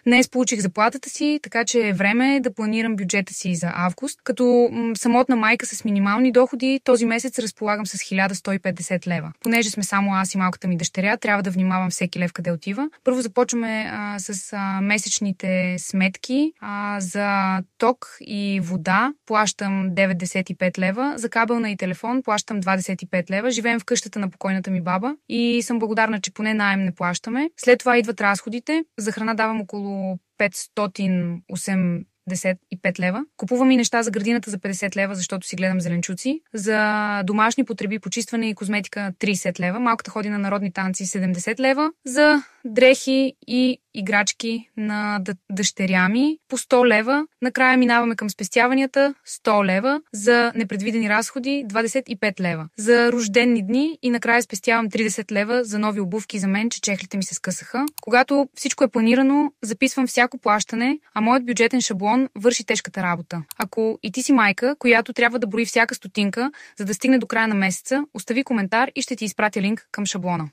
Днес получих заплатата си, така че е време да планирам бюджета си за август. Като самотна майка с минимални доходи, този месец разполагам с 1150 лева. Понеже сме само аз и малката ми дъщеря, трябва да внимавам всеки лев къде отива. Първо започваме с месечните сметки за ток и вода. Плащам 95 лева. За кабелна и телефон плащам 25 лева. Живеем в къщата на покойната ми баба и съм благодарна, че поне наем не плащаме. След това идват разходите. За храна давам около 585 лева. Купувам и неща за градината за 50 лева, защото си гледам зеленчуци. За домашни потреби, почистване и козметика 30 лева. Малката ходи на народни танци 70 лева. За дрехи и играчки на дъщеря ми по 100 лева. Накрая минаваме към спестяванията 100 лева. За непредвидени разходи 25 лева. За рождени дни и накрая спестявам 30 лева за нови обувки за мен, че чехлите ми се скъсаха. Когато всичко е планирано, записвам всяко плащане, а моят бюджетен шаблон върши тежката работа. Ако и ти си майка, която трябва да брои всяка стотинка, за да стигне до края на месеца, остави коментар и ще ти изпратя линк към шаблона.